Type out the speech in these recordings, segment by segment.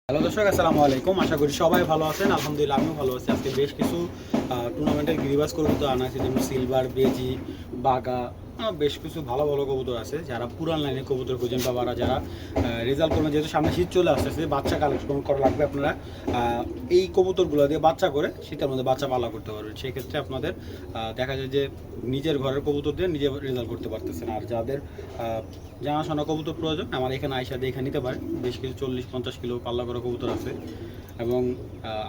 Hello দর্শক, আসসালামু আলাইকুম। আশা করি সবাই ভালো আছেন। আলহামদুলিল্লাহ আমিও ভালো আছি। আজকে বেশ কিছু টুর্নামেন্টের গিরিবাজ কবুতর আনা আছে, যেমন সিলভার, বেজি, বাগা। বেশ কিছু ভালো ভালো কবুতর আছে। যারা পুরান লাইনে কবুতর খুঁজেন বা যারা রেজাল্ট করবেন, যেহেতু সামনে শীত চলে আসতেছে, বাচ্চা কালেকশন করা লাগবে। আপনারা এই কবুতরগুলো দিয়ে বাচ্চা করে শীতের মধ্যে বাচ্চা পালা করতে পারবেন। সেই ক্ষেত্রে আপনাদের দেখা যায় যে নিজের ঘরের কবুতর দিয়ে নিজে রেজাল্ট করতে পারতেছেন। আর যাদের জানাশোনা কবুতর প্রয়োজন, আমার এখানে আইসা দেখে নিতে পারেন। বেশ কিছু 40-50 কিলো পাল্লা করা কবুতর আছে এবং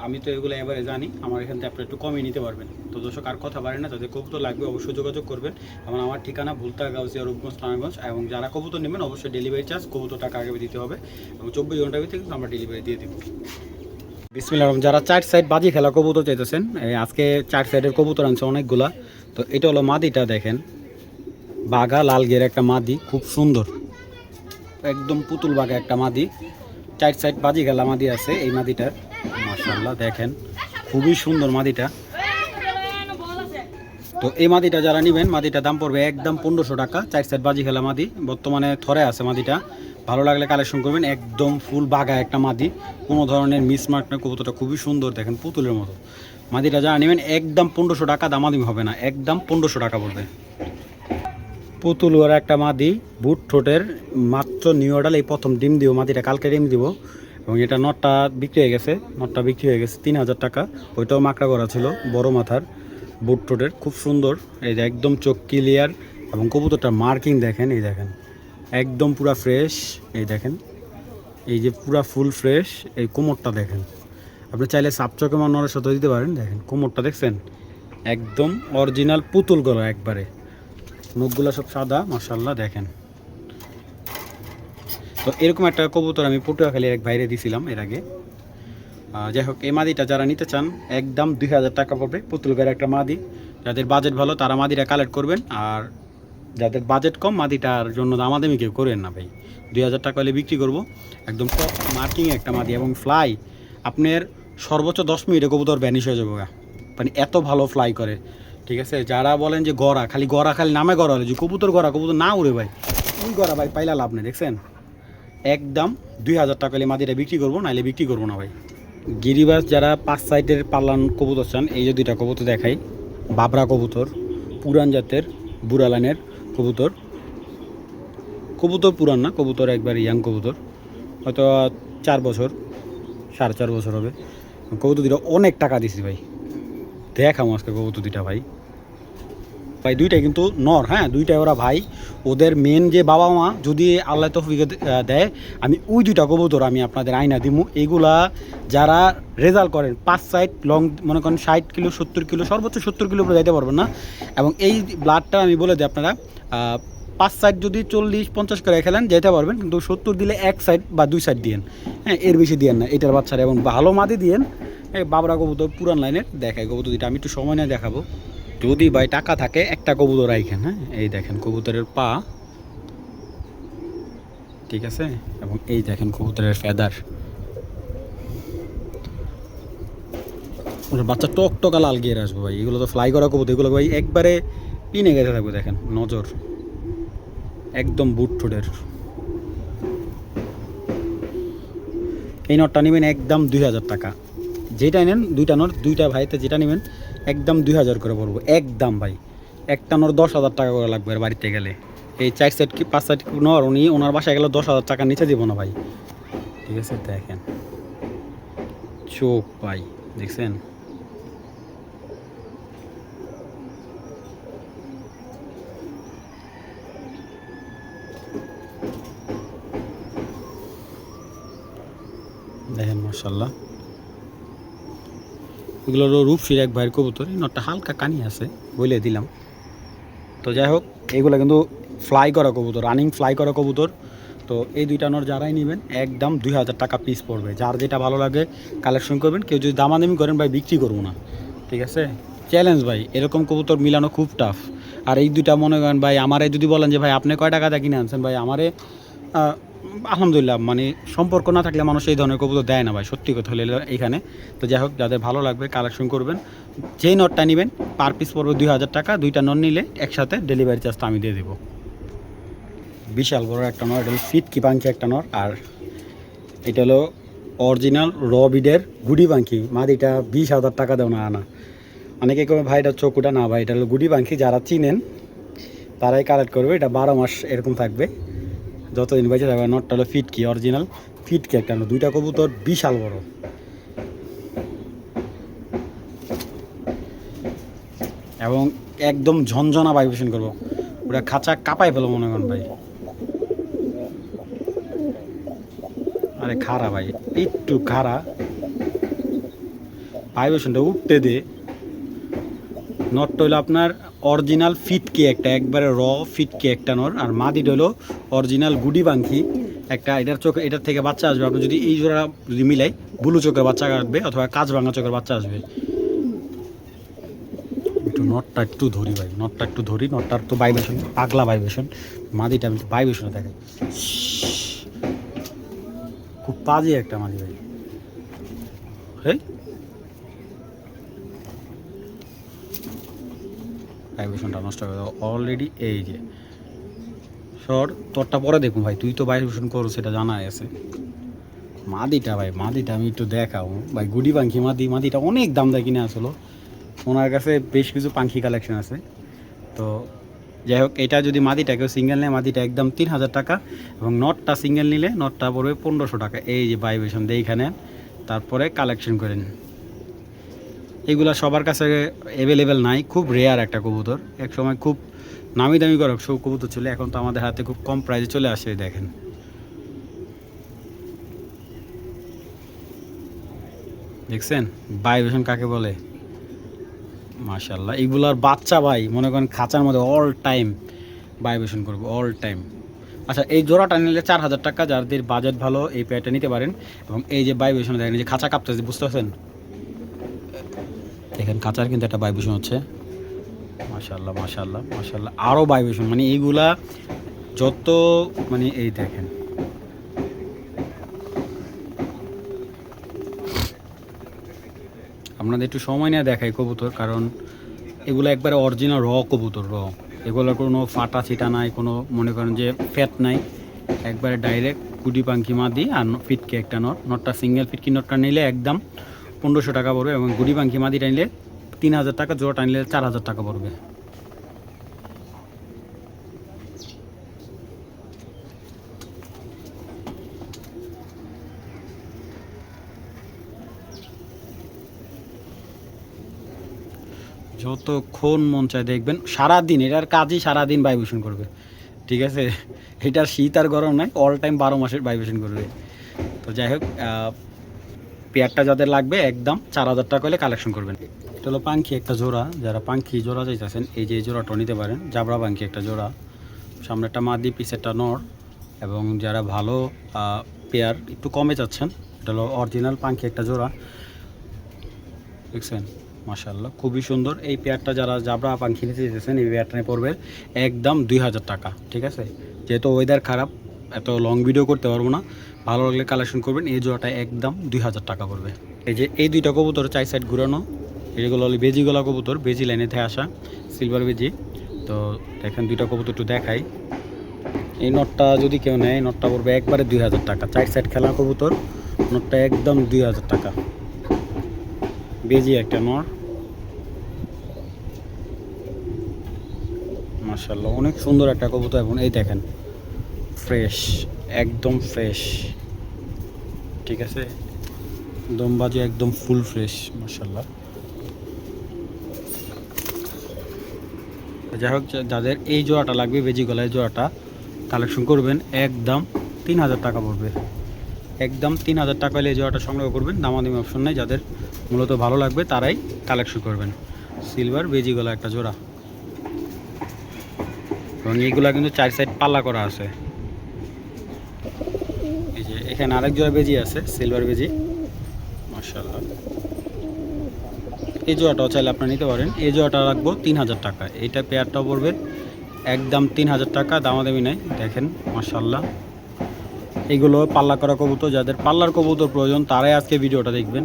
আমি তো এগুলো এবারে জানি। আমার এখান থেকে আপনি একটু কমিয়ে নিতে পারবেন। তো দর্শক, আর কথা বাড়ে না, যাদের কবুতর লাগবে অবশ্যই যোগাযোগ করবেন। এবং আমার ঠিকানা ভুলতা, গাউসিয়া, রূপগঞ্জ, নারায়ণগঞ্জ। এবং যারা কবুতর নেবেন অবশ্যই ডেলিভারি চার্জ কবুতর টাকা আগে দিতে হবে এবং 24 ঘন্টার ভিতরে কিন্তু আমরা ডেলিভারি দিয়ে দেবো। বিসমিল্লাহ। যারা 4 সাইড বাজি খেলা কবুতর চাইতেছেন, আজকে 4 সাইডের কবুতর আনছে অনেকগুলা। তো এটা হলো মাদিটা, দেখেন বাঘা লাল গের একটা মাদি, খুব সুন্দর, একদম পুতুল বাঘা একটা মাদি। 4 সাইড বাজি খেলা মাদি আছে এই মাদিটার। মাশাআল্লাহ, দেখেন খুবই সুন্দর মাদিটা। তো এই মাদিটা যারা নেবেন, মাদিটা দাম পড়বে একদম 1500 টাকা। 4 সাইড বাজি খেলা মাদি, বর্তমানে থরে আছে মাদিটা। ভালো লাগলে কালেকশন করবেন। একদম ফুল বাঘা একটা মাদি, কোনো ধরনের মিসমার্ক না। কবুতরটা খুবই সুন্দর, দেখেন পুতুলের মতো। মাদিটা যারা নেবেন একদম 1500 টাকা, দামাদামি হবে না, একদম 1500 টাকা পড়বে। পুতুল ওর একটা মাদি, বুট ঠোঁটের, মাত্র নিউ অর্ডার, এই প্রথম ডিম দিব মাদিটা, কালকে ডিম দিব। এবং এটা নটটা বিক্রি হয়ে গেছে, নটটা বিক্রি হয়ে গেছে 3000 টাকা। ওইটাও মাকড়া করা ছিল, বড় মাথার, বুট ঠোঁটের, খুব সুন্দর। এই যে একদম চোখ ক্লিয়ার এবং কবুতরটার মার্কিং দেখেন, এই দেখেন একদম পুরা ফ্রেশ। এই দেখেন, এই যে পুরা ফুল ফ্রেশ। এই কোমরটা দেখেন, আপনি চাইলে সাপচকে নরের সাথে দিতে পারেন। দেখেন কোমরটা দেখছেন, একদম অরিজিনাল পুতুল গলা একবারে। নখগুলো সব সাদা, মাশাআল্লাহ দেখেন। তো এরকম একটা কবুতর আমি পটুয়াখালীর এক বাইরে দিয়েছিলাম এর আগে। যাই হোক, এই মাদিটা যারা নিতে চান একদম 2000 টাকা পড়বে, পুতুল গায়ের একটা মাদি। যাদের বাজেট ভালো তারা মাদিটা কালেক্ট করবেন, আর যাদের বাজেট কম মাদিটার জন্য দামাদামি কেউ করেন না ভাই। 2000 টাকা হলে বিক্রি করব। একদম টপ মার্কিং একটা মাদি এবং ফ্লাই আপনার সর্বোচ্চ 10 মিনিটে কবুতর ভ্যানিশ হয়ে যাবে, মানে এত ভালো ফ্লাই করে। ঠিক আছে, যারা বলেন যে গড়া খালি নামে গড়া হলে, যে কবুতর গড়া, কবুতর না উড়ে ভাই, ওই গড়া ভাই পাইলা লাভ নেই। দেখছেন, একদম 2000 টাকা হলে মাদিটা বিক্রি করবো, নাইলে বিক্রি করবো না ভাই। গিরিবাস যারা 5 সাইডের পাল্লান কবুতর চান, এই যে 2টা কবুতর দেখাই, বাবরা কবুতর, পুরান জাতের বুড়া লাইনের কবুতর। কবুতর পুরান না, কবুতর একবার ইয়াং কবুতর, হয়তো 4 বছর, 4.5 বছর হবে। কবুতর 2টা অনেক টাকা দিছি ভাই, দেখাম আজকে কবুতর 2টা ভাই। ভাই 2টাই কিন্তু নর, হ্যাঁ 2টাই ওরা ভাই। ওদের মেন যে বাবা মা যদি আল্লাহ তৌফিক দেয়, আমি ওই 2টা কবুতর আমি আপনাদের আইনা দিমু। এইগুলা যারা রেজাল্ট করেন 5 সাইড লং, মনে করেন 60 কিলো 70 কিলো, সর্বোচ্চ 70 কিলো উপরে যাইতে পারবেন না। এবং এই ব্লাডটা আমি বলে দিই, আপনারা 5 সাইড যদি 40-50 করে খেলেন যেতে পারবেন, কিন্তু 70 দিলে 1 সাইড বা 2 সাইড দিয়েন, হ্যাঁ এর বেশি দিয়েন না এটার বাচ্চারা। এবং ভালো মাদি দিয়েন। এই বাবরা কবুতর পুরান লাইনের দেখায় কবুতর 2টা, আমি একটু সময় নিয়ে দেখাবো। যদি ভাই টাকা থাকে একটা কবুতর রাখেন, হ্যাঁ এই দেখেন কবুতরের পা, ঠিক আছে। এবং এই দেখেন কবুতরের ফেদার, বাচ্চা টকটকা লাল গিয়ে আসবো ভাই। এগুলো তো ফ্লাই করা কবুতর, এগুলো ভাই একবারে পিনে গেছে থাকবে। দেখেন নজর, একদম বুট ঠোঁটের। এই নটটা নেবেন একদম 2000 টাকা। যেটা নেন 2টা নট, 2টা ভাইতে যেটা নেবেন একদম 2000 করে পড়বো একদম ভাই। একটা নর 10,000 টাকা করে লাগবে আর বাড়িতে গেলে। এই 4 সাইড কি 5 সাইড নর উনি ওনার বাসায় গেলে 10,000 টাকার নিচে দিব না ভাই। ঠিক আছে, দেখেন চোখ ভাই, দেখছেন দেখেন মাশাআল্লাহ। এগুলোরও রূপসীর এক ভাইয়ের কবুতর। এই নটটা হালকা কানি আছে বলে দিলাম। তো যাই হোক, এইগুলো কিন্তু ফ্লাই করা কবুতর, রানিং ফ্লাই করা কবুতর। তো এই 2টা নর যারাই নেবেন একদম 2000 টাকা পিস পড়বে। যার যেটা ভালো লাগে কালেকশন করবেন। কেউ যদি দামাদামি করেন ভাই বিক্রি করবো না, ঠিক আছে। চ্যালেঞ্জ ভাই, এরকম কবুতর মিলানো খুব টাফ। আর এই 2টা মনে করেন ভাই, আমারে যদি বলেন যে ভাই আপনি কয় টাকা দিয়ে কিনে আনছেন, ভাই আমারে আলহামদুলিল্লাহ, মানে সম্পর্ক না থাকলে মানুষ এই ধরনের কবুতর দেয় না ভাই, সত্যি কথা হলে এইখানে। তো যাই হোক, যাদের ভালো লাগবে কালেকশন করবেন। যেই নটটা নেবেন পার পিস পড়বে 2000 টাকা। 2টা নট নিলে একসাথে ডেলিভারি চার্জটা আমি দিয়ে দেবো। বিশাল বড় একটা নর, এটা হলো ফিট কি পাঞ্চি একটা নর। আর এটা হলো অরিজিনাল র বিডের গুডি পাখি মাদিটা 20,000 টাকা দেও না আনা। অনেকে কবে ভাই এটা চকুটা না ভাই, এটা হলো গুডি পাখি, যারা চিনেন তারাই কালেক্ট করবে। এটা 12 মাস এরকম থাকবে, যতদিন বেঁচে থাকবে। নটটা হলো ফিটকি, অরিজিনাল ফিটকি একটা, দুইটা কবুতর বিশাল বড়। এবং একদম ঝনঝনা ভাইব্রেশন করবো, ওটা খাঁচা কাঁপাই ফেলো মনে করেন ভাই। আরে খারা ভাই, একটু খারা, ভাইব্রেশনটা উঠতে দে। নটটা হলো আপনার অরিজিনাল ফিটকি একটা, একবারে র ফিটকি একটা নর। আর মাদিটা হলো অরিজিনাল গুডি পাখি একটা। এটার চোখে, এটার থেকে বাচ্চা আসবে আপনি যদি এই জোড়া যদি মিলাই, বুলু চোখের বাচ্চা আসবে অথবা কাঁচ ভাঙা চোখের বাচ্চা আসবে। একটু নটটা একটু ধরি ভাই, নটটা একটু ধরি। নটটার তো ভাইব্রেশন পাগলা ভাইব্রেশন, মাদিটা আমি ভাইব্রেশনে থাকে, খুব বাজে একটা মাদি ভাই। হ্যাঁ ভাইব্রেশনটা নষ্ট করে দাও অলরেডি। এই যে সর তোরটা পরে দেখুন ভাই, তুই তো ভাইব্রেশন করো সেটা জানা আছে। মাদিটা ভাই, মাদিটা আমি একটু দেখাও ভাই। গুডি পাখি মাদিটা অনেক দাম দেয় কিনে আসলো, ওনার কাছে বেশ কিছু পাখি কালেকশন আছে। তো যাই হোক, এটা যদি মাদিটা কেউ সিঙ্গেল নেয়, মাদিটা একদম 3,000 টাকা। এবং নটটা সিঙ্গেল নিলে নটটা পড়বে 1500 টাকা। এই যে ভাইব্রেশন দিয়ে এখানে, তারপরে কালেকশন করেন। এগুলো সবার কাছে অ্যাভেলেবেল নাই, খুব রেয়ার একটা কবুতর। এক সময় খুব নামি দামি করে সব কবুতর ছিল, এখন তো আমাদের হাতে খুব কম প্রাইসে চলে আসে। দেখেন দেখছেন ভাইব্রেশন কাকে বলে, মাশাআল্লাহ। এগুলার বাচ্চা ভাই মনে করেন খাঁচার মধ্যে অল টাইম ভাইব্রেশন করবে, অল টাইম। আচ্ছা, এই জোড়াটা নিলে 4,000 টাকা, যাদের বাজেট ভালো এই পেয়ারটা নিতে পারেন। এবং এই যে ভাইব্রেশন দেখেন, এই যে খাঁচা কাঁপতেছে, বুঝতে পারছেন? দেখেন খাঁচার কিন্তু একটা ভাইব্রেশন হচ্ছে, মাশাআল্লাহ মাশাআল্লাহ মাশাআল্লাহ। আরও ভাইব্রেশন, মানে এইগুলা যত, মানে এই দেখেন আপনাদের একটু সময় নিয়ে দেখাই কবুতর, কারণ এগুলো একবারে অরিজিনাল র কবুতর, র। এগুলোর কোনো ফাটা ছিটা নাই, কোনো মনে করেন যে ফ্যাট নাই, একবারে ডাইরেক্ট গুডি পাখি মাদি। আর ফিটকি একটা নট, নটটা সিঙ্গেল ফিটকি নটটা নিলে একদম 1500 টাকা পড়বে। এবং গুডি পাখি মাদিটা নিলে 3,000 টাকা, জোড়াটা নিলে 4,000 টাকা পড়বে। যতক্ষণ মন চায় দেখবেন, সারাদিন এটার কাজই সারাদিন ভাইব্রেশন করবে, ঠিক আছে? এটার শীত আর গরম নাই, অল টাইম 12 মাসের ভাইব্রেশন করবে। তো যাই হোক, পেয়ারটা যাদের লাগবে একদম 4,000 টাকা হলে কালেকশন করবেন। এটা হলো পাখি একটা জোড়া, যারা পাখি জোড়া চাইতেছেন এই যে জোড়াটা নিতে পারেন। জাবরা পাখি একটা জোড়া, সামনে একটা মাদি পিছেরটা নর। এবং যারা ভালো পেয়ার একটু কমে যাচ্ছেন, এটা হলো অরিজিনাল পাখি একটা জোড়া, দেখছেন? মাশাআল্লাহ খুবই সুন্দর এই পেয়ারটা। যারা জাবরা পাখি নিতে যেতেছেন এই পেয়ারটা নিয়ে পড়বে একদম 2,000 টাকা, ঠিক আছে? যেহেতু ওয়েদার খারাপ, এত লং ভিডিও করতে পারবো না, ভালো লাগলে কালেকশন করবেন। এই জোড়াটা একদম 2,000 টাকা পড়বে। এই যে এই দুইটা কবুতর 4 সাইড ঘুরানো, এগুলো হলো বেজি গলা কবুতর, বেজি লাইনে থেকে আসা সিলভার বেজি। তো দেখেন দুইটা কবুতর একটু দেখাই। এই নটটা যদি কেউ নেয়, নটটা পড়বে একবারে 2,000 টাকা। 4 সাইড খেলা কবুতর, নটটা একদম 2,000 টাকা। বেজি একটা নর, মাশাআল্লাহ অনেক সুন্দর একটা কবুতর। এবং এই দেখেন ফ্রেশ, একদম ফ্রেশ, ঠিক আছে? দমবাজি একদম ফুল ফ্রেশ, মাশাআল্লাহ। যাই হোক, যাদের এই জোড়াটা লাগবে বেজি গলায় জোড়াটা কালেকশন করবেন, একদম 3,000 টাকা পড়বে। একদম 3,000 টাকা হলে এই জোড়াটা সংগ্রহ করবেন, দামাদামি অপশন নেই। যাদের মূলত ভালো লাগবে তারাই কালেকশন করবেন। সিলভার বেজি গলা একটা জোড়া, এবং এইগুলা কিন্তু 4 সাইড পাল্লা করা আছে। এই যে এখানে আরেক জোড়া বেজি আছে, সিলভার বেজি, মাশাআল্লাহ। এই জোড়াটাও চাইলে আপনারা নিতে পারেন। এই জোড়াটা রাখবো 3,000 টাকা। এইটা পেয়ারটাও পড়বে একদম 3,000 টাকা, দামাদামি নেই। দেখেন মাশাআল্লাহ, এইগুলো পাল্লা করা কবুতর। যাদের পাল্লার কবুতর প্রয়োজন তারাই আজকে ভিডিওটা দেখবেন।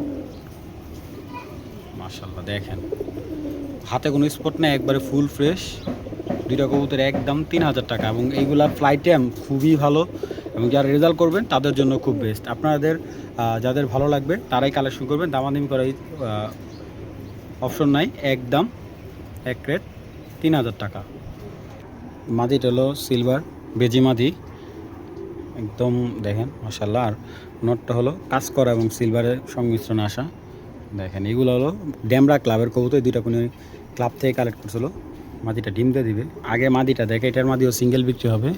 মাশাআল্লাহ দেখেন, হাতে কোনো স্পট নেই, একবারে ফুল ফ্রেশ। দুইটা কবুতর একদম 3000 টাকা, এবং এইগুলা ফ্লাইট টাইম খুবই ভালো, এবং যারা রেজাল্ট করবেন তাদের জন্য খুব বেস্ট। আপনাদের যাদের ভালো লাগবে তারাই কালেকশন করবেন, দামাদামি করার অপশন নাই, একদম এক রেট 3000 টাকা। মাদিটা হলো সিলভার বেজি মাদি, একদম দেখেন মাশাআল্লাহ। আর নটটা হলো কাজ করা এবং সিলভারের সংমিশ্রণে আসা। দেখেন এগুলো হলো ড্যামরা ক্লাবের কবুতর, দুইটা কোনো ক্লাব থেকে কালেক্ট করছিল। মাদিটা ডিম দিয়ে দিবে, আগে মাদিটা দেখে, এটার মাদিও সিঙ্গেল বিক্রি হবে।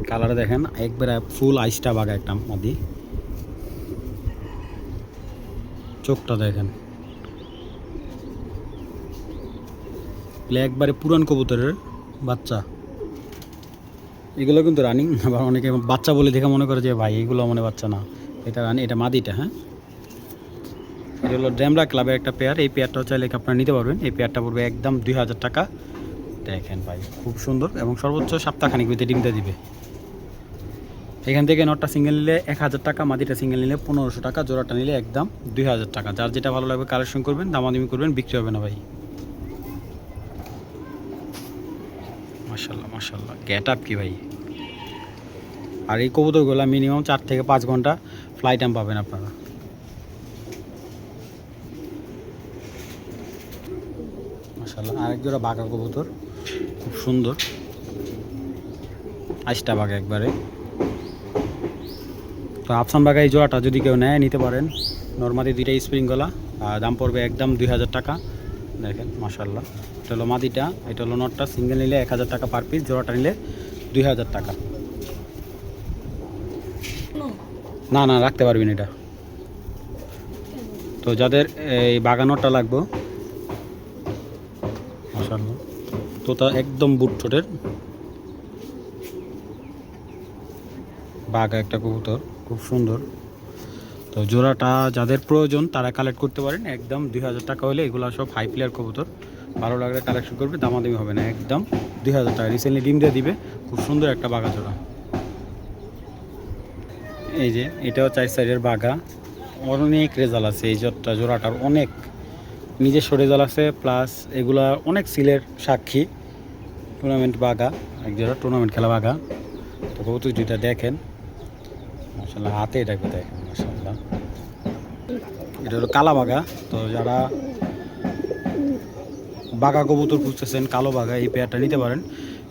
কালারে দেখেন একবারে ফুল আইসটা বাগা একটা মাদি, চোখটা দেখেন একবারে পুরান কবুতরের বাচ্চা। এগুলো কিন্তু রানিং, আবার অনেকে বাচ্চা বলে দেখে মনে করে যে ভাই এগুলো মনে বাচ্চা না, এটা রানি, এটা মাদিটা। হ্যাঁ, এটা হলো ড্যামরা ক্লাবের একটা পেয়ার। এই পেয়ারটাও চাইলে আপনারা নিতে পারবেন। এই পেয়ারটা পড়বে একদম 2000 টাকা। দেখেন ভাই খুব সুন্দর, এবং সর্বোচ্চ সপ্তাহখানিক ভিতরে ডিমটা দিবে। এখান থেকে নটটা সিঙ্গেল নিলে 1000 টাকা, মাদিটা সিঙ্গেল নিলে 1500 টাকা, জোড়াটা নিলে একদম 2000 টাকা। যার যেটা ভালো লাগবে কালেকশন করবেন, দামাদামি করবেন, বিক্রি হবে না ভাই। মাশাল্লাহ মাশাল্লাহ, গেট আপ কি ভাই। আর এই কবুতরগুলো মিনিমাম 4 থেকে 5 ঘন্টা ফ্লাইট টাইম পাবেন আপনারা। মাশাল্লাহ, আরেক জোড়া বাঘা কবুতর, খুব সুন্দর আইসটা বাঘা একবারে। তো আফসান বাঘা এই জোড়াটা যদি কেউ নেয় নিতে পারেন। নর্মালি দুইটা স্প্রিং গলা, আর দাম পড়বে একদম 2000 টাকা। দেখেন মাশাল্লাহ, এটা হলো মাদিটা, এটা হলো নটটা। সিঙ্গেল নিলে 1000 টাকা পার পিস, জোড়াটা নিলে 2000 টাকা। না না, রাখতে পারবেন এটা। তো যাদের এই বাগানোরটা লাগবে, মাশাআল্লাহ, তো তা একদম বুট ঠোঁটের বাঘা একটা কবুতর, খুব সুন্দর। তো জোড়াটা যাদের প্রয়োজন তারা কালেক্ট করতে পারেন, একদম 2000 টাকা হলে। এগুলো সব হাই প্লেয়ার কবুতর, ভালো লাগলে কালেকশন করবে, দামাদামি হবে না, একদম 2000 টাকা। রিসেন্টলি ডিম দিয়ে দিবে, খুব সুন্দর একটা বাঘা জোড়া। এই যে এটাও 4 সাইডের বাঘা, অনেক রেজাল্ট আছে এই জোড়াটার, অনেক নিজস্ব রেজাল্ট আছে, প্লাস এগুলা অনেক সিলের সাক্ষী। টুর্নামেন্ট বাঘা, এক জোড়া টুর্নামেন্ট খেলা বাঘা। তো কবুতর দুইটা দেখেন মাশাআল্লাহ, হাতে এটাকে দেখেন মাশাআল্লাহ। এটা হলো কালা বাঘা। তো যারা বাঘা কবুতর খুঁজতেছেন, কালো বাঘা, এই পেয়ারটা নিতে পারেন।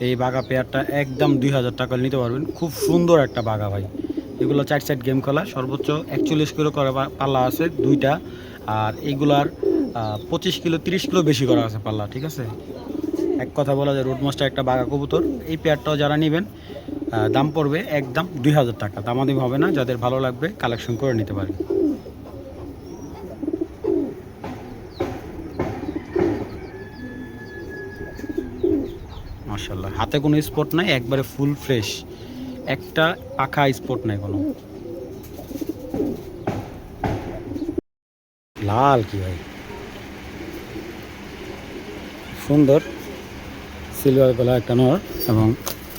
এই বাঘা পেয়ারটা একদম 2000 টাকা নিতে পারবেন, খুব সুন্দর একটা বাঘা ভাই। এগুলো 4 সাইড গেম খেলা, সর্বোচ্চ 41 কিলো করে পাল্লা আছে দুইটা, আর এইগুলার 25 কিলো 30 কিলো বেশি করা আছে পাল্লা, ঠিক আছে। এক কথা বলা যায় রোড মাস্টার একটা বাঘা কবুতর। এই পেয়ারটাও যারা নেবেন দাম পড়বে একদম 2000 টাকা, দামাদামি হবে না। যাদের ভালো লাগবে কালেকশন করে নিতে পারেন। মাশাআল্লাহ, হাতে কোনো স্পট নাই, একবারে ফুল ফ্রেশ, একটা পাখা স্পট নাই কোনো। লাল কি ভাই, সুন্দর সিলভার গলা একটা নর, এবং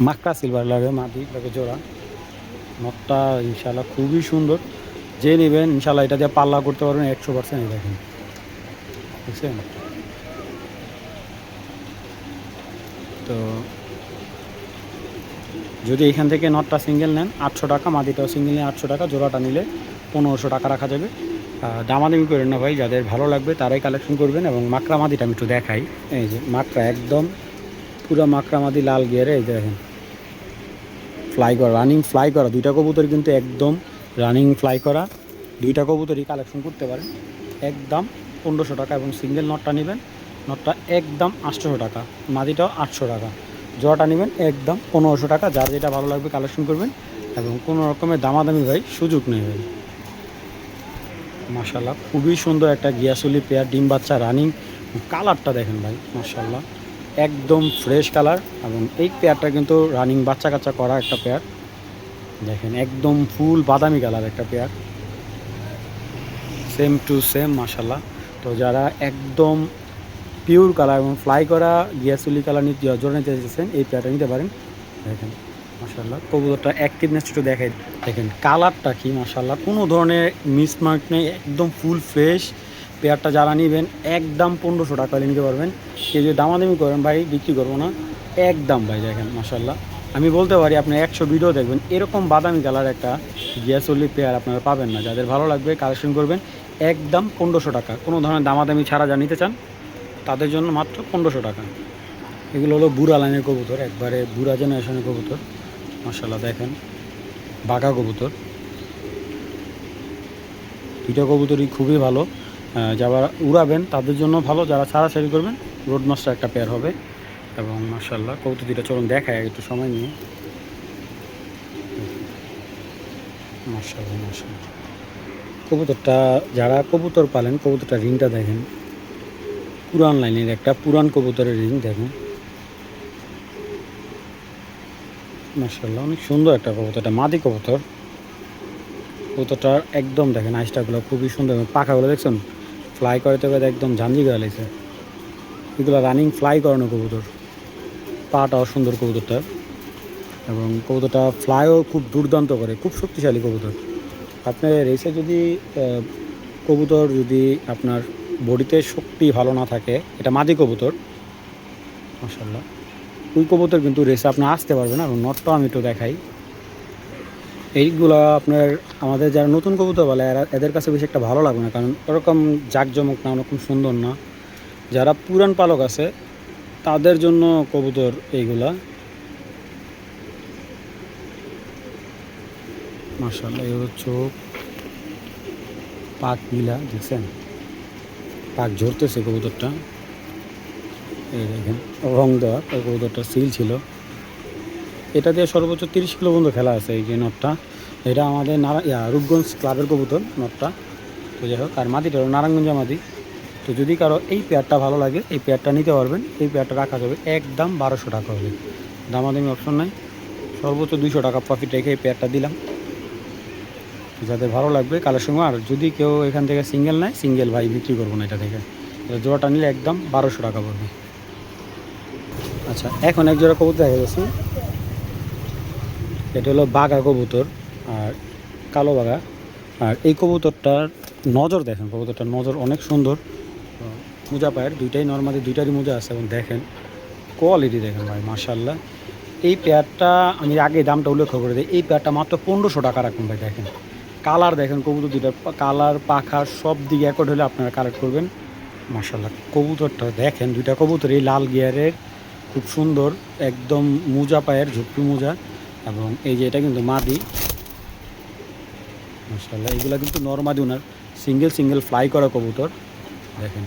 মাক্কা সিলভার লাগে, মাটি লাগে জোড়া। নটটা ইনশাল্লাহ খুবই সুন্দর, যে নেবেন ইনশাল্লাহ এটা দিয়ে পাল্লা করতে পারবেন 100%। এই দেখেন, বুঝছেন। তো যদি এখান থেকে নটটা সিঙ্গেল নেন 800 টাকা, মাদিটাও সিঙ্গেল নিয়ে 800 টাকা, জোড়াটা নিলে 1500 টাকা রাখা যাবে। দামাদামি করেন না ভাই, যাদের ভালো লাগবে তারাই কালেকশন করবেন। এবং মাকড়া মাদিটা আমি একটু দেখাই। এই যে মাকড়া, একদম পুরো মাকড়া মাদি, লাল গিয়ারে। এই দেখেন ফ্লাই করা, রানিং ফ্লাই করা দুইটা কবুতর, কিন্তু একদম রানিং ফ্লাই করা দুইটা কবুতরই কালেকশন করতে পারেন একদম 1500 টাকা। এবং সিঙ্গেল নটটা নেবেন, নটটা একদম 800 টাকা, মাদিটাও 800 টাকা, জোড়াটা নেবেন একদম 1500 টাকা। যার যেটা ভালো লাগবে কালেকশন করবেন, এবং কোনো রকমের দামাদামি ভাই সুযোগ নেই ভাই। মাশাআল্লাহ, খুবই সুন্দর একটা গিয়াসুলি পেয়ার, ডিম বাচ্চা রানিং। কালারটা দেখেন ভাই মাশাআল্লাহ, একদম ফ্রেশ কালার। এবং এই পেয়ারটা কিন্তু রানিং বাচ্চা কাচ্চা করা একটা পেয়ার, দেখেন একদম ফুল বাদামি কালার একটা পেয়ার, সেম টু সেম মাশাআল্লাহ। তো যারা একদম পিওর কালার এবং ফ্লাই করা গিয়াসুলি কালার জোড়া নিতে চাইছেন, এই পেয়ারটা নিতে পারেন। দেখেন মাশাআল্লাহ, কবুতরটা অ্যাক্টিভনেস একটু দেখাই। দেখেন কালারটা কি মাশাআল্লাহ, কোনো ধরনের মিসমার্ক নেই, একদম ফুল ফ্রেশ পেয়ারটা যারা নেবেন একদম 1500 টাকা হলে নিতে পারবেন। কেউ যদি দামাদামি করেন ভাই বিক্রি করবো না, একদম ভাই দেখেন মাশাল্লাহ। আমি বলতে পারি আপনি 100 ভিডিও দেখবেন এরকম বাদামি কালার একটা গিয়াসল্লি পেয়ার আপনারা পাবেন না। যাদের ভালো লাগবে কালেকশন করবেন, একদম 1500 টাকা, কোনো ধরনের দামাদামি ছাড়া যা নিতে চান তাদের জন্য মাত্র 1500 টাকা। এগুলো হলো বুড়া লাইনের কবুতর, একবারে বুড়া জেনারেশনের কবুতর মাশাল্লাহ। দেখেন বাঘা কবুতর, দুইটা কবুতরই খুবই ভালো। যারা উড়াবেন তাদের জন্য ভালো, যারা ছাড়াছাড়ি করবেন রোড মাস্টার একটা পেয়ার হবে। এবং মাশাল্লাহ কবুতর দুইটা চলুন দেখায় একটু সময় নিয়ে। মাশাল্লাহ মাশাল্লাহ কবুতরটা, যারা কবুতর পালেন কবুতরটা রিংটা দেখেন, পুরান লাইনের একটা পুরান কবুতরের রিং দেখেন মাশাল্লাহ, অনেক সুন্দর একটা কবুতর। এটা মাদি কবুতর, কবুতরটা একদম দেখেন আইসটাগুলো খুবই সুন্দর, পাখাগুলো দেখছেন ফ্লাই করতে করতে একদম ঝাঞ্জি করে লাগছে। এগুলো রানিং ফ্লাই করানো কবুতর, পাটাও সুন্দর কবুতরটা, এবং কবুতরটা ফ্লাইও খুব দুর্দান্ত করে, খুব শক্তিশালী কবুতর। আপনার রেসে যদি কবুতর যদি আপনার বডিতে শক্তি ভালো না থাকে, এটা মাদি কবুতর মাশাল্লাহ, ওই কবুতর কিন্তু রেসে আপনার আসতে পারবে না। এবং নটটাও আমি একটু দেখাই, এইগুলো আপনার আমাদের যারা নতুন কবুতর বলে এদের কাছে বেশি একটা ভালো লাগবে না, কারণ ওরকম জাঁকজমক না, ওরকম সুন্দর না। যারা পুরান পালক আছে তাদের জন্য কবুতর এইগুলা মাশাআল্লাহ। এগুলো চোখ পাক মিলা দেখছেন, পাক ঝরতেছে কবুতরটা, এই দেখেন রং দেওয়া। ওই কবুতরটা সিল ছিল, এটা দিয়ে সর্বোচ্চ 30 কিলো পর্যন্ত খেলা আছে। এই যে নটটা, এটা আমাদের রূপগঞ্জ ক্লাবের কবুতর নটটা। তো যাই হোক, আর মাদিটা হলো নারায়ণগঞ্জা মাদি। তো যদি কারো এই পেয়ারটা ভালো লাগে এই পেয়ারটা নিতে পারবেন, এই পেয়ারটা রাখা যাবে একদম 1200 টাকা হবে, দামাদামি অপশন নাই, সর্বোচ্চ 200 টাকা প্রফিট রেখে এই পেয়ারটা দিলাম। যাদের ভালো লাগবে কালেকশন। আর যদি কেউ এখান থেকে সিঙ্গেল নেয়, সিঙ্গেল ভাই বিক্রি করবো না এটা থেকে, জোড়াটা নিলে একদম 1200 টাকা পড়বে। আচ্ছা, এখন এক জোড়া কবুতর দেখা গেছে, এটা হলো বাঘা কবুতর আর কালো বাঘা। আর এই কবুতরটার নজর দেখেন, কবুতরটার নজর অনেক সুন্দর, মোজা পায়ের দুইটাই নর্মালি দুইটারই মোজা আছে। এবং দেখেন কোয়ালিটি দেখেন ভাই মাশাল্লাহ। এই পেয়ারটা আমি আগে দামটা উল্লেখ করে দিই, এই পেয়ারটা মাত্র 1500 টাকা রাখুন ভাই। দেখেন কালার দেখেন, কবুতর দুইটার কালার পাখা সব দিকে অ্যাকর্ড হলে আপনারা কালেক্ট করবেন মাশাল্লাহ। কবুতরটা দেখেন, দুইটা কবুতর এই লাল গিয়ারের, খুব সুন্দর একদম মোজা পায়ের ঝুপড়ি মোজা। এবং এই যে এটা কিন্তু মাদি মাশাল্লাহ, এগুলো কিন্তু নর্মাদি ওনার সিঙ্গেল সিঙ্গেল ফ্লাই করা কবুতর। দেখেন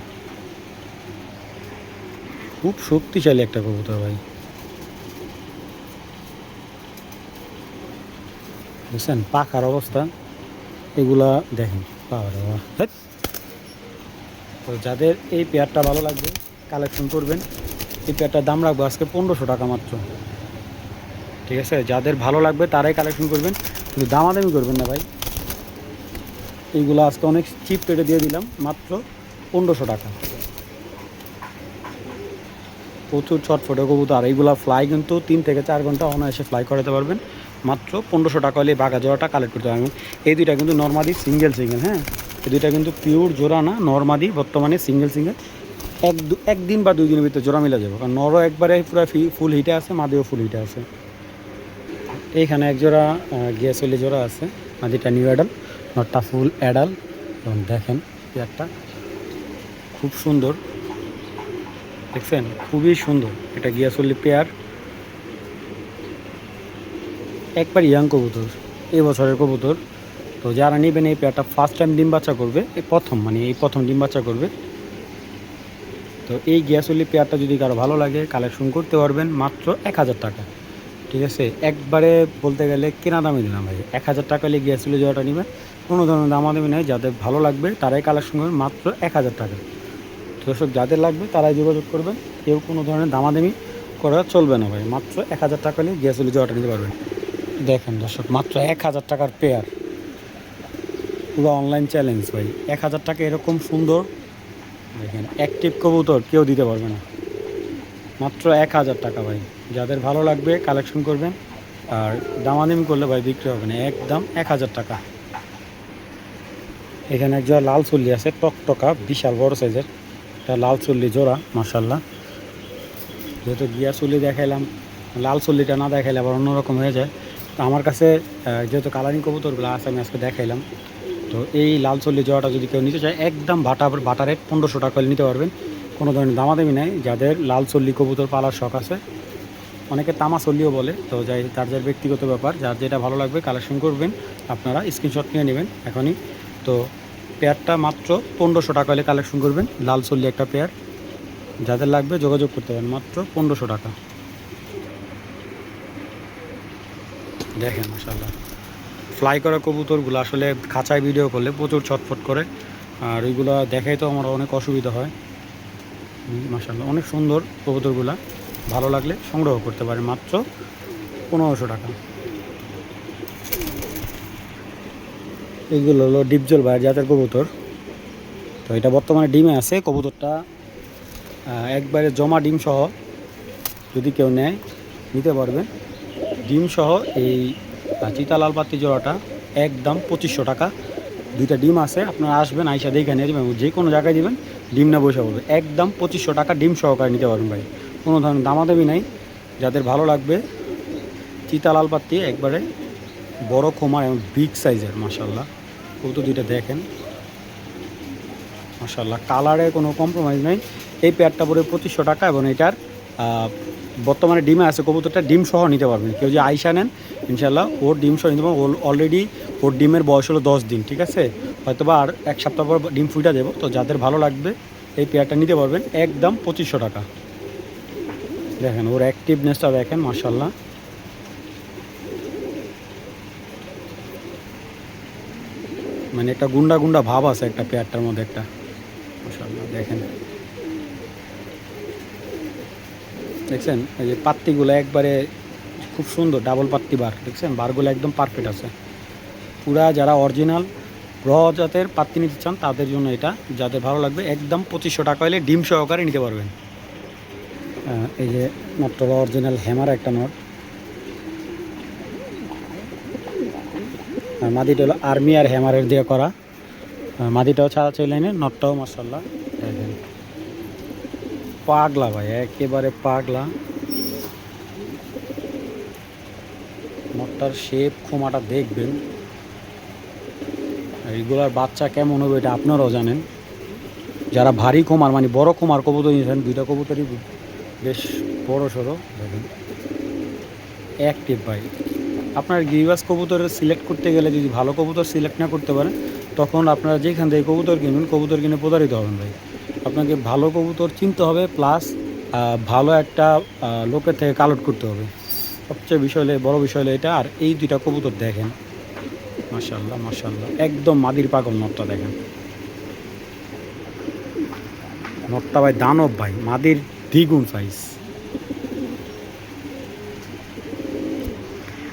খুব শক্তিশালী একটা কবুতর ভাই, বুঝছেন পাখার অবস্থা এগুলা দেখেন। তো যাদের এই পেয়ারটা ভালো লাগবে কালেকশন করবেন, এই পেয়ারটার দাম রাখবো আজকে 1500 টাকা মাত্র, ঠিক আছে? যাদের ভালো লাগবে তারাই কালেকশন করবেন, কিন্তু দামাদামি করবেন না ভাই। এইগুলো আজকে অনেক চিপ রেটে দিয়ে দিলাম, মাত্র 1500 টাকা। প্রচুর ছটফটে কবুতর, আর এইগুলো ফ্লাই কিন্তু 3 থেকে 4 ঘন্টা অনায়াসে ফ্লাই করাতে পারবেন। মাত্র 1500 টাকা হলে বাঘা জোড়াটা কালেক্ট করতে পারবেন। এই দুইটা কিন্তু নর্মাদি সিঙ্গেল সিঙ্গেল, হ্যাঁ এই দুইটা কিন্তু পিওর জোড়া না, নর্মাদি বর্তমানে সিঙ্গেল সিঙ্গেল। একদিন বা 2 দিনের ভিতরে জোড়া মিলে যাবে, কারণ নরও একবারে পুরো ফুল হিটে আছে, মাদিও ফুল হিটে আছে। এইখানে এক জোড়া গিয়াসলি জোড়া আছে, মাদিটা নিউ অ্যাডাল, নটটা ফুল অ্যাডাল। এবং দেখেন পেয়ারটা খুব সুন্দর, দেখছেন খুবই সুন্দর, এটা গিয়াসলি পেয়ার, একবার ইয়াং কবুতর, এই বছরের কবুতর। তো যারা নেবেন এই পেয়ারটা ফার্স্ট টাইম ডিম বাচ্চা করবে, এই প্রথম ডিম বাচ্চা করবে। তো এই গিয়াসলি পেয়ারটা যদি কারো ভালো লাগে কালেকশন করতে পারবেন মাত্র 1000 টাকা, ঠিক আছে? একবারে বলতে গেলে কেনা দামে দিলাম ভাই, 1000 টাকা হলে গিয়াসলি জোড়াটা নেবেন, কোনো ধরনের দামাদামি নেই। যাদের ভালো লাগবে তারাই কালেকশন করবেন মাত্র 1000 টাকা। দর্শক যাদের লাগবে তারাই যোগাযোগ করবেন, কেউ কোনো ধরনের দামাদামি করা চলবে না ভাই। মাত্র 1000 টাকা হলে গিয়াসলি জোড়াটা নিতে পারবেন। দেখেন দর্শক, মাত্র 1000 টাকার পেয়ার, পুরো অনলাইন চ্যালেঞ্জ ভাই। 1000 টাকা এরকম সুন্দর দেখেন অ্যাক্টিভ কবুতর কেউ দিতে পারবে না, মাত্র 1000 টাকা ভাই। যাদের ভালো লাগবে কালেকশন করবেন, আর দামাদামি করলে ভাই বিক্রি হবে না, একদম 1000 টাকা। এখানে এক জোড়া লাল চল্লি আছে, টকটকা বিশাল বড় সাইজের একটা লাল চল্লি জোড়া মাশাল্লাহ। যেহেতু গিয়া চল্লি দেখাইলাম, লাল চল্লিটা না দেখাইলে আবার অন্যরকম হয়ে যায়। তো আমার কাছে যেহেতু কালারিং কবুতরগুলো আছে আমি আজকে দেখাইলাম। তো এই লাল চল্লি জোড়াটা যদি কেউ নিতে চায় একদম বাটা রেট 1500 টাকা হলে নিতে পারবেন, কোনো ধরনের দামাদামি নেই। যাদের লাল চল্লি কবুতর পালার শখ আছে, অনেকে তামা চল্লিও বলে, তো যাই তার যার ব্যক্তিগত ব্যাপার, যার যেটা ভালো লাগবে কালেকশন করবেন, আপনারা স্ক্রিনশট নিয়ে নেবেন এখনই। তো পেয়ারটা মাত্র 1500 টাকা হলে কালেকশন করবেন, লাল চল্লি একটা পেয়ার। যাদের লাগবে যোগাযোগ করতে পারেন, মাত্র 1500 টাকা। দেখেন মাশাআল্লাহ ফ্লাই করা কবুতরগুলো আসলে খাঁচায় ভিডিও করলে প্রচুর ছটফট করে, আর ওইগুলো দেখাই তো আমার অনেক অসুবিধা হয়। মাশাআল্লাহ অনেক সুন্দর কবুতরগুলা, ভালো লাগলে সংগ্রহ করতে পারেন, মাত্র 1500 টাকা। এইগুলো হলো ডিপজল ভাইয়ের জাতের কবুতর। তো এটা বর্তমানে ডিমে আছে কবুতরটা, একবারে জমা ডিম সহ যদি কেউ নেয় নিতে পারবে। ডিম সহ এই চিতা লাল পাতি জোড়াটা একদম 2500 টাকা। দুইটা ডিম আছে, আপনারা আসবেন আইসা দেখে নিয়ে যাবেন, যে কোনো জায়গায় দিবেন ডিম না বসে পড়বে, একদম 2500 টাকা ডিম সহকারে নিতে পারবেন ভাই, কোনো ধরনের দামাদামি নাই। যাদের ভালো লাগবে চিতা লাল পাতি একবারে বড় খোমার এবং বিগ সাইজের মাশাল্লাহ কবুতর দুইটা দেখেন মাশাল্লাহ, কালারে কোনো কম্প্রোমাইজ নেই। এই পেয়ারটা পড়ে 2500 টাকা এবং এটার বর্তমানে ডিমে আছে কবুতরটা, ডিম সহ নিতে পারবেন। কেউ যে আইসা নেন ইনশাল্লাহ ওর ডিম সহ নিতে পারবেন। অলরেডি ওর ডিমের বয়স হলো 10 দিন, ঠিক আছে, হয়তো বা আর এক সপ্তাহ পর ডিম ফুটা দেবো। তো যাদের ভালো লাগবে এই পেয়ারটা নিতে পারবেন একদম 2500 টাকা। দেখেন ওর অ্যাক্টিভনেসটা দেখেন মাশাল্লাহ, মানে একটা গুন্ডা গুন্ডা ভাব আছে একটা পেয়ারটার মধ্যে একটা মাশাআল্লাহ। দেখেন দেখছেন এই যে পাত্তিগুলো একবারে খুব সুন্দর, ডাবল পাত্তি বার দেখছেন, বারগুলো একদম পারফেক্ট আছে পুরা। যারা অরিজিনাল র জাতের পাত্তি নিতে চান তাদের জন্য এটা, যাদের ভালো লাগবে একদম 2500 টাকা হলে ডিম সহকারে নিতে পারবেন। এই যে নটটা অরিজিনাল হ্যামার একটা নট, আর মাদিটা হলো আর্মি আর হ্যামারের দিয়ে করা, মাদিটাও ছাড়া চলে লাইনের, নটটাও মাশাআল্লাহ দেখেন পাগলা ভাই, একেবারে পাগলা। নটটার শেপ খোমাটা দেখবেন, এইগুলার বাচ্চা কেমন হবে এটা আপনারাও জানেন। যারা ভারী খোমার মানে বড় খোমার কবুতর নিয়েছেন, দুইটা কবুতরই বেশ বড় সড়ো দেখেন অ্যাক্টিভ ভাই। আপনার গিরিবাস কবুতর সিলেক্ট করতে গেলে যদি ভালো কবুতর সিলেক্ট না করতে পারেন, তখন আপনারা যেখান থেকে কবুতর কিনবেন কবুতর কিনে প্রতারিত হবেন ভাই। আপনাকে ভালো কবুতর চিনতে হবে, প্লাস ভালো একটা লোকের থেকে কালেক্ট করতে হবে, সবচেয়ে বড় বিষয় হলো এটা। আর এই দুইটা কবুতর দেখেন মাশাআল্লাহ মাশাআল্লাহ, একদম মাদির পাগল নটটা দেখেন, নটটা ভাই দানব ভাই, মাদির দ্বিগুণ সাইজ।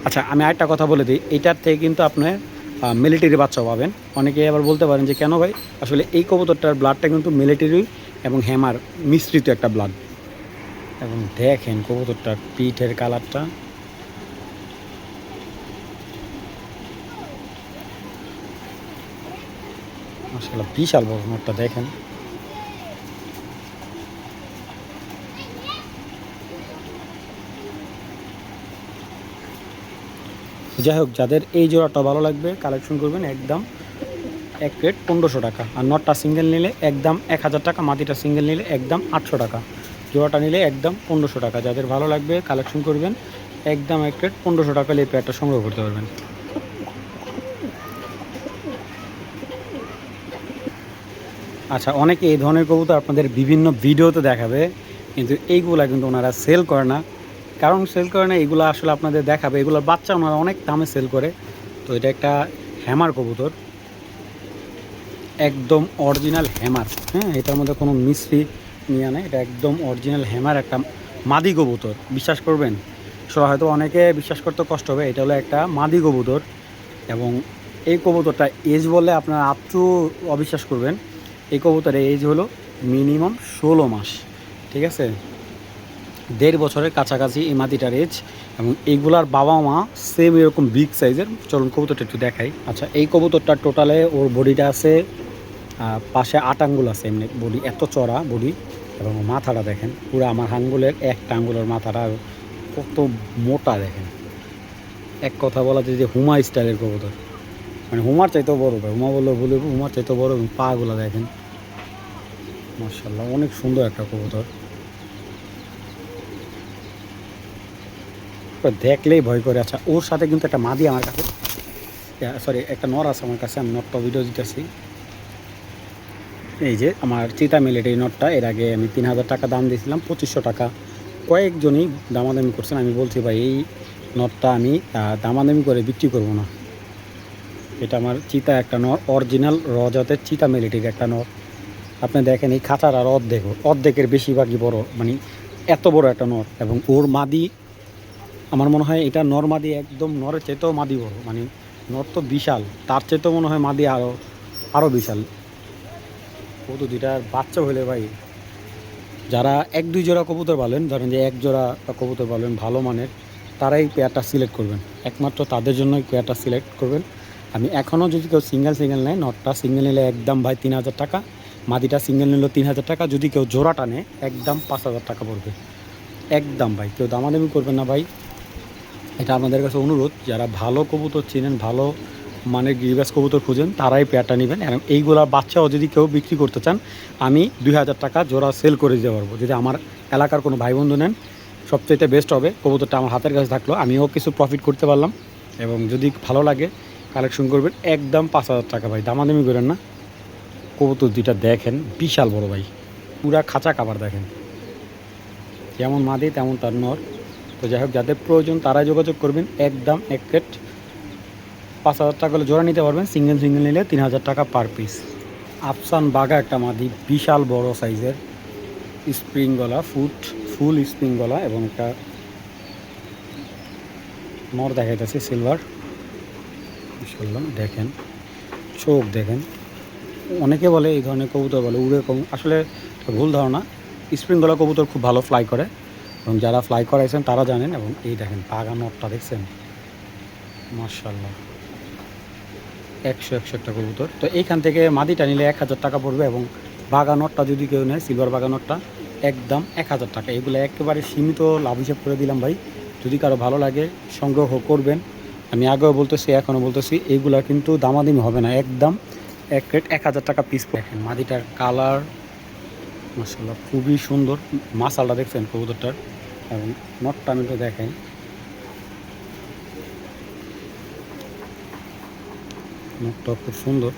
আচ্ছা আমি আরেকটা কথা বলে দিই, এইটার থেকে কিন্তু আপনি মিলিটারি বাচ্চাও পাবেন। অনেকে আবার বলতে পারেন যে কেন ভাই, আসলে এই কবুতরটার ব্লাডটা কিন্তু মিলিটারি এবং হ্যামার মিশ্রিত একটা ব্লাড। এবং দেখেন কবুতরটার পিঠের কালারটা মাশাআল্লাহ বিশাল বড় নটটা দেখেন। যাই হোক, যাদের এই জোড়াটা ভালো লাগবে কালেকশন করবেন একদম এক প্লেট 1500 টাকা। আর নটটা সিঙ্গেল নিলে একদম 1000 টাকা, মাটিটা সিঙ্গেল নিলে একদম 800 টাকা, জোড়াটা নিলে একদম 1500 টাকা। যাদের ভালো লাগবে কালেকশন করবেন একদম এক প্লেট 1500 টাকা এই পেয়ারটা সংগ্রহ করতে পারবেন। আচ্ছা অনেকে এই ধরনের কবুতর আপনাদের বিভিন্ন ভিডিওতে দেখাবে, কিন্তু এইগুলা কিন্তু ওনারা সেল করে না। কারণ সেল করে না, এগুলো আসলে আপনাদের দেখাবে, এগুলোর বাচ্চা ওনারা অনেক দামে সেল করে। তো এটা একটা হ্যামার কবুতর, একদম অরিজিনাল হ্যামার, হ্যাঁ, এটার মধ্যে কোনো মিস্ত্রি নিয়ে নেয়, এটা একদম অরিজিনাল হ্যামার একটা মাদি কবুতর। বিশ্বাস করবেন, হয়তো অনেকে বিশ্বাস করতে কষ্ট হবে, এটা হলো একটা মাদি কবুতর। এবং এই কবুতরটা এজ বললে আপনারা আপটু অবিশ্বাস করবেন, এই কবুতরের এজ হলো মিনিমাম 16 মাস, ঠিক আছে। 1.5 বছরের কাছাকাছি এই মাদিটার এজ, এবং এইগুলার বাবা মা সেম এরকম বিগ সাইজের। চলুন কবুতরটা একটু দেখাই। আচ্ছা, এই কবুতরটা টোটালে ওর বডিটা আছে পাশে 8 আঙ্গুল আছে, এমনি বডি এত চড়া বডি, এবং মাথাটা দেখেন পুরো আমার আঙ্গুলের একটা আঙ্গুলের মাথাটা কত মোটা দেখেন। এক কথা বলা যায় যে হুমা স্টাইলের কবুতর, মানে হুমার চাইতেও বড় ভাই, হুমা বললেও বলে হুমার চাইতেও বড়, এবং পাগুলো দেখেন মাশাআল্লাহ অনেক সুন্দর একটা কবুতর, দেখলেই ভয় করে। আচ্ছা, ওর সাথে কিন্তু একটা মাদি আমার কাছে, সরি একটা নর আছে আমার কাছে, আমি নরটা ভিডিও দিতেছি। এই যে আমার চিতা মিলেট এই নটটা, এর আগে আমি 3000 টাকা দাম দিয়েছিলাম, 2500 টাকা কয়েকজনই দামাদামি করছেন। আমি বলছি ভাই এই নটটা আমি দামাদামি করে বিক্রি করব না। এটা আমার চিতা একটা নর, অরিজিনাল রজাতের চিতা মিলিটির একটা নর। আপনি দেখেন এই খাঁচার আর অর্ধেকের বেশিরভাগই বড়, মানে এত বড় একটা নর। এবং ওর মাদি আমার মনে হয় এটা নর মাদি একদম নরের চাইতেও মাদি বড়, মানে নর তো বিশাল, তার চাইতেও মনে হয় মাদি আরও বিশাল। ও তো দুইটার বাচ্চা হলে ভাই, যারা 1-2 জোড়া কবুতর পালেন, ধরেন যে 1 জোড়া কবুতর পালেন ভালো মানের, তারাই পেয়ারটা সিলেক্ট করবেন, একমাত্র তাদের জন্যই পেয়ারটা সিলেক্ট করবেন। আমি এখনও যদি কেউ সিঙ্গেল নেয়, নটটা সিঙ্গেল নিলে একদম ভাই 3000 টাকা, মাদিটা সিঙ্গেল নিল 3000 টাকা, যদি কেউ জোড়াটা নেয় একদম 5000 টাকা পড়বে একদম। ভাই কেউ দামাদামি করবেন না ভাই, এটা আপনাদের কাছে অনুরোধ। যারা ভালো কবুতর চেনেন, ভালো মানে গিরিবাস কবুতর খুঁজেন, তারাই পেয়ারটা নেবেন। এবং এইগুলা বাচ্চাও যদি কেউ বিক্রি করতে চান, আমি 2000 টাকা জোড়া সেল করে দিতে পারবো। যদি আমার এলাকার কোনো ভাই বন্ধু নেন, সবচেয়ে বেস্ট হবে। কবুতরটা আমার হাতের কাছে থাকলো, আমিও কিছু প্রফিট করতে পারলাম। এবং যদি ভালো লাগে কালেকশন করবেন একদম 5000 টাকা ভাই, দামাদামি করেন না। কবুতর দুইটা দেখেন বিশাল বড় ভাই, পুরা খাঁচা কাবার দেখেন, যেমন মাদি তেমন তার নর। তো যাই হোক, যাদের প্রয়োজন তারাই যোগাযোগ করবেন, একদম এক প্লেট 5000 টাকা করে জোড়া নিতে পারবেন, সিঙ্গেল নিলে 3000 টাকা পার পিস। আফসান বাগা একটা মাদি, বিশাল বড় সাইজের, স্প্রিং গলা, ফুল স্প্রিং গলা, এবং একটা নর দেখাইতেছে সিলভার। ইনশাল্লাহ দেখেন চোখ দেখেন, অনেকে বলে এই ধরনের কবুতর বলে উড়ে আসলে ভুল ধারণা। স্প্রিং গলা কবুতর খুব ভালো ফ্লাই করে, এবং যারা ফ্লাই করাইছেন তারা জানেন। এবং এই দেখেন বাগা নরটা দেখছেন, মাশাআল্লাহ 100 একটা কবুতর। তো এইখান থেকে মাদিটা নিলে 1000 টাকা পড়বে, এবং বাগা নটটা যদি কেউ নেয়, সিলভার বাগা নটটা একদম 1000 টাকা। এগুলো একেবারে সীমিত লাভ হিসাব করে দিলাম ভাই, যদি কারো ভালো লাগে সংগ্রহ করবেন। আমি আগেও বলতেছি এখনও বলতেছি, এইগুলা কিন্তু দামাদামি হবে না, একদম এক রেট 1000 টাকা পিস। দেখেন মাদিটার কালার মাশাআল্লাহ খুবই সুন্দর, মাসালটা দেখছেন কবুতরটার, এবং নটটা আমি তো দেখেন নটটা খুব সুন্দর।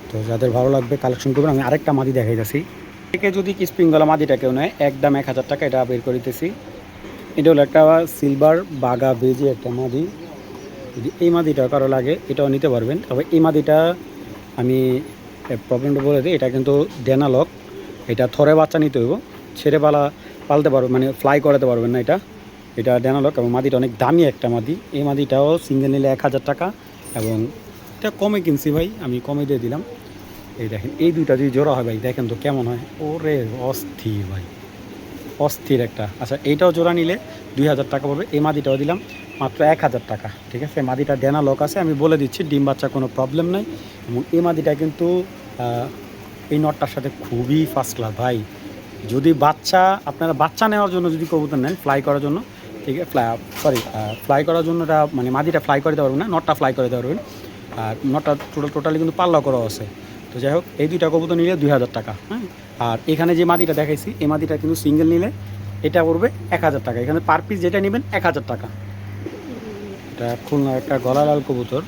তো যাদের ভালো লাগবে কালেকশন করবেন। আমি আরেকটা মাদি দেখাই যাচ্ছি, থেকে যদি স্প্রিংওয়ালা মাদিটা কেউ নেয় একদম 1000 টাকা, এটা বের করে দিতেছি। এটা হলো একটা সিলভার বাগা বেজে একটা মাদি, যদি এই মাদিটা কারো লাগে এটাও নিতে পারবেন। তবে এই মাদিটা আমি প্রবলেমটা বলে দিই, এটা কিন্তু ডেনালক, এটা থরে বাচ্চা নিতে হইব, ছেড়ে পালতে পারবে, মানে ফ্লাই করাতে পারবেন না। এটা ডেনালক, এবং মাদিটা অনেক দামি একটা মাদি। এই মাদিটাও সিঙ্গেল নিলে 1000 টাকা, এবং এটা কমে কিনছি ভাই, আমি কমে দিয়ে দিলাম। এই দেখেন এই দুইটা যদি জোড়া হয় ভাই, দেখেন তো কেমন হয়, ওরে অস্থির ভাই, অস্থির একটা। আচ্ছা, এইটাও জোড়া নিলে 2000 টাকা পড়বে। এই মাদিটাও দিলাম মাত্র 1000 টাকা, ঠিক আছে। মাদিটা ডেনা লক আছে, আমি বলে দিচ্ছি, ডিম বাচ্চা কোনো প্রবলেম নাই। এবং এই মাদিটা কিন্তু এই নটটার সাথে খুবই ফার্স্ট ক্লাস ভাই। যদি আপনারা বাচ্চা নেওয়ার জন্য যদি কবুতর নেন, ফ্লাই করার জন্য, ঠিক আছে, ফ্লাই করার জন্য এটা মানে মাদিটা ফ্লাই করে দিতে পারবেন না, নটটা ফ্লাই করে দিতে পারবেন। আর নটটা টোটালি কিন্তু পাল্লা করা আছে। তো যাই হোক, এই দুইটা কবুতর নিলে 2000 টাকা, হ্যাঁ। আর এখানে যে মাদিটা দেখাইছি, এই মাদিটা কিন্তু সিঙ্গেল নিলে এটা পড়বে 1000 টাকা। এখানে পার পিস যেটা নেবেন 1000 টাকা। এটা খুলনার একটা গলালাল কবুতর,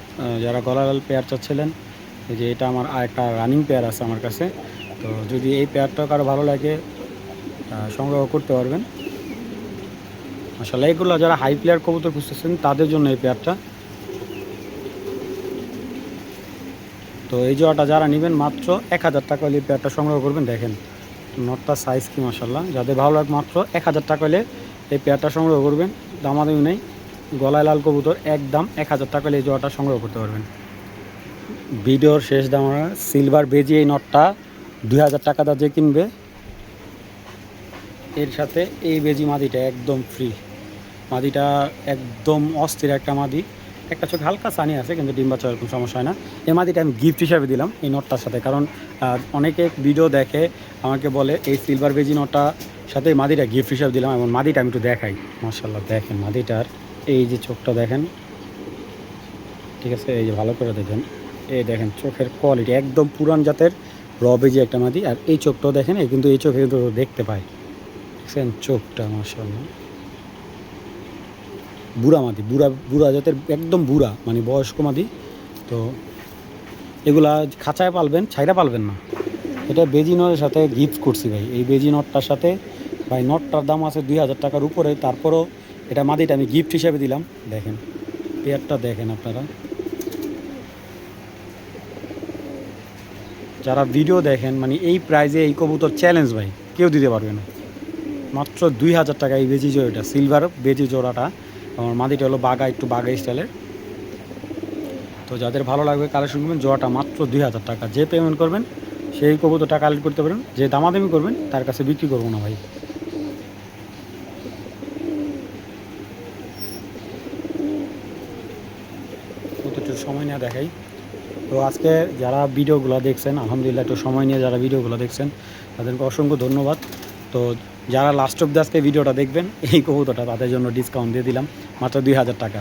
যারা গলালাল পেয়ার চাচ্ছিলেন, এই যে এটা আমার আরেকটা রানিং পেয়ার আছে আমার কাছে। তো যদি এই পেয়ারটা কারো ভালো লাগে সংগ্রহ করতে পারবেন। আসলে এগুলো যারা হাই প্লেয়ার কবুতর খুঁজতেছেন তাদের জন্য এই পেয়ারটা। তো এই জোড়াটা যারা নেবেন মাত্র 1000 টাকা হলে এই পেয়ারটা সংগ্রহ করবেন। দেখেন নটটার সাইজ কি মাশাআল্লাহ, যাদের ভালো লাগে মাত্র 1000 টাকা হলে এই পেয়ারটা সংগ্রহ করবেন, দামাদামি নেই। গলায় লাল কবুতর একদম 1000 টাকা হলে এই জোড়াটা সংগ্রহ করতে পারবেন। ভিডিওর শেষ দাম, সিলভার বেজি এই নটটা 2000 টাকা দা যে কিনবে এর সাথে এই বেজি মাদিটা একদম ফ্রি। মাদিটা একদম অস্থির একটা মাদি, একটা চোখ হালকা সানি আছে কিন্তু ডিম বাচ্চা এরকম সমস্যা হয় না। এই মাদিটা আমি গিফট হিসাবে দিলাম এই নটটার সাথে, কারণ অনেকে ভিডিও দেখে আমাকে বলে এই সিলভার বেজি নটটার সাথে এই মাদিটা গিফট হিসাবে দিলাম। এবং মাদিটা আমি একটু দেখাই, মাশাআল্লাহ দেখেন মাদিটার এই যে চোখটা দেখেন, ঠিক আছে, এই যে ভালো করে দেখেন, এই দেখেন চোখের কোয়ালিটি একদম পুরান জাতের র বেজি একটা মাদি। আর এই চোখটাও দেখেন, এই কিন্তু এই চোখে কিন্তু দেখতে পায়, দেখছেন চোখটা মাশাআল্লাহ। বুড়া মাদি, বুড়া জাতের একদম বুড়া মানে বয়স্ক মাদি। তো এগুলা খাঁচায় পালবেন, ছাইরা পালবেন না। এটা বেজি নটের সাথে গিফট করছি ভাই। এই বেজি নটটার সাথে ভাই নটটার দাম আছে 2000 টাকার উপরে, তারপরও এটা মাদিটা আমি গিফট হিসাবে দিলাম। দেখেন পেয়ারটা দেখেন আপনারা, যারা ভিডিও দেখেন মানে এই প্রাইজে এই কবুতর চ্যালেঞ্জ ভাই কেউ দিতে পারবে না। মাত্র 2000 টাকা এই বেজি জোড়াটা, সিলভার বেজি জোড়াটা। আমার মাদিটা হলো বাঘা, একটু বাঘা স্টাইলের। তো যাদের ভালো লাগবে কালেকশন করবেন, জোড়াটা মাত্র 2000 টাকা। যে পেমেন্ট করবেন সেই কবুতরটা কালেক্ট করতে পারেন, যে দামাদামি করবেন তার কাছে বিক্রি করবো না ভাই। একটু সময় নিয়ে দেখাই। তো আজকে যারা ভিডিওগুলো দেখছেন আলহামদুলিল্লাহ, একটু সময় নিয়ে যারা ভিডিওগুলো দেখছেন তাদেরকে অসংখ্য ধন্যবাদ। তো যারা লাস্ট অফ দ্য আজকে ভিডিওটা দেখবেন এই কবুতরটা তাদের জন্য ডিসকাউন্ট দিয়ে দিলাম মাত্র 2000 টাকা।